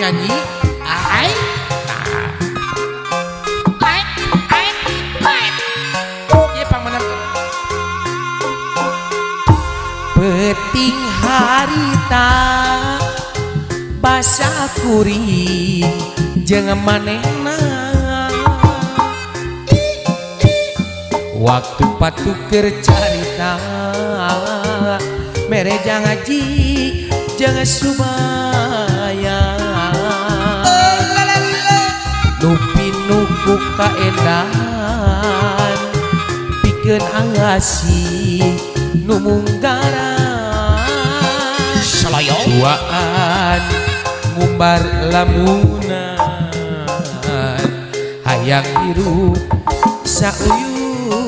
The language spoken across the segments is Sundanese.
nyanyi ai ieu pangmenang peting harita basa kuring jeung manehna waktu patuker carita mere jangaji jangan subaya nupi nuku kaendahan pikeun asih nu munggaran duaan ngumbar lamunan hayang hirup sauyunan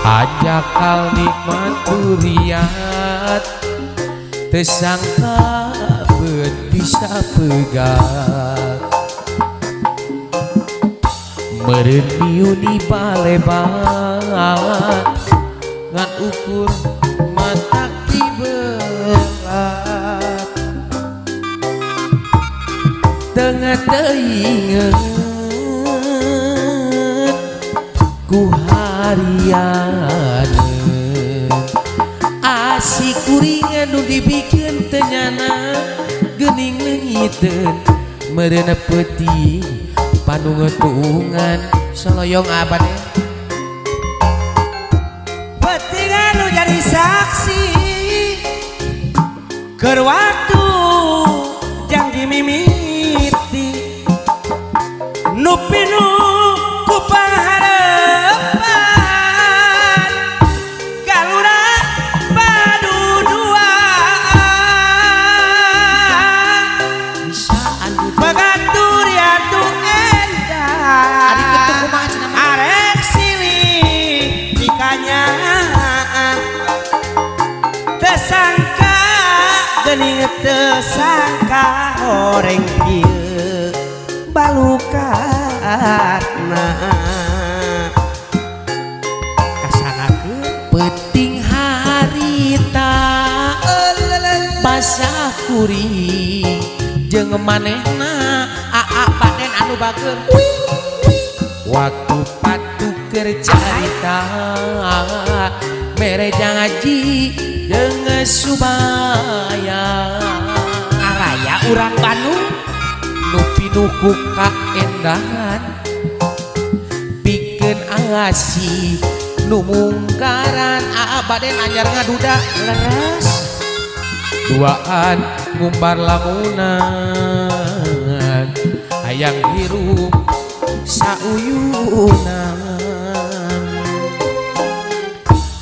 ajakal nikmat turiat tesangka beut bisa pegat meureun miuni balebat ngan ukur mata tibelat tengah teinget ku harian asik kuringan nu dibikeun teu nyana geuning leungiteun meureunna peuting panu ngeutungan saloyong abade peutingan nu jadi saksi keur waktu jang dimimiti nu pinu ku pangharapan galuna paduduaan bisa anu bagatur ya tu endah adik ketuk kumaha cenah arek silih dikanya tersangka geuning tersangka horeng kieu balukatna kasanakeun peting harita basah kuring jeung manehna aa panen anu bageun waktu patuker carita mere jangaji jeung subaya araya urang Bandung nu pinuku kaendahan pikeun asih nu mungkaran abaden anyar ngaduda leres duaan ngumbar lamunan hayang hirup sauyunan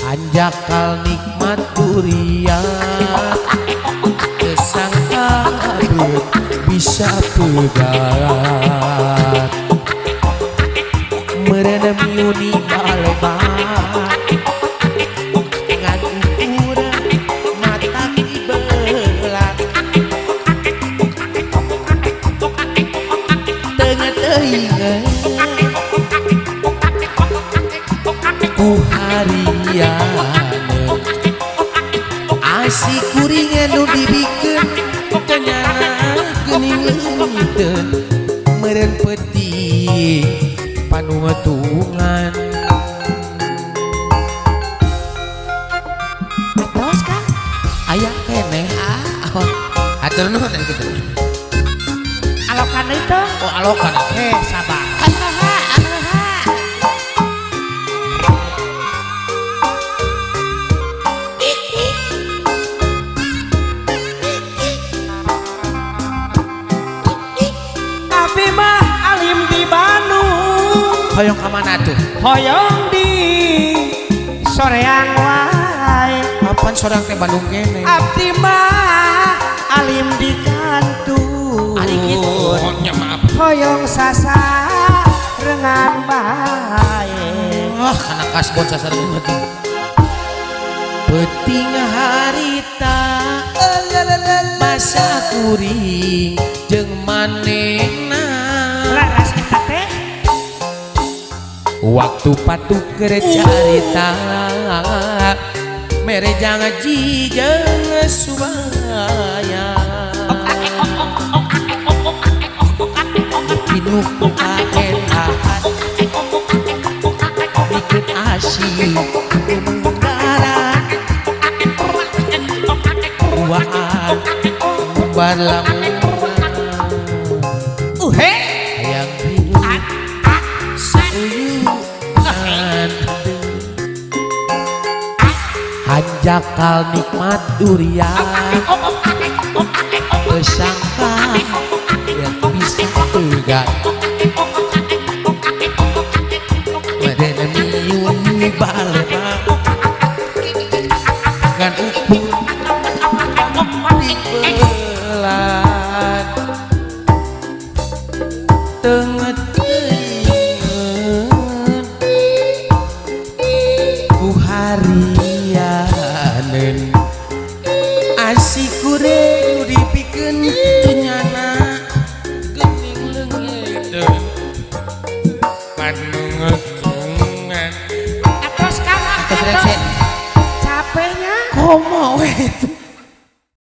anjakal nikmat duriat kesangka beut bisa pegat meureunna miuni balebat ngan ukuran mata tibelat tengah teinget ku harian asik kuringan nu dibikeun teu nyana geuning leungiteun meureun peuting panu ngeutungan atos Kang aya keneh atur nuhun kitu alokan itu oh alokan sabar tapi mah alim di Bandung hoyong ka mana tuh hoyong di soreang wae apaan sorang teh Bandung kene abdi mah alim di Kantur ari kitu oh nya maaf hoyong sasa rengan bae kana kasbon sasareun mah peuting harita basa kuring jeung manehna laras eta teh waktu patuker carita mere jangan jijeng subaya Pinuk kaenahan bikin asyik mendarat buaan bubar lamungan yang biru seuyuan hanjakal nikmat durian tersangka yang bisa tegak madena miun balema kan ukur di belan tenget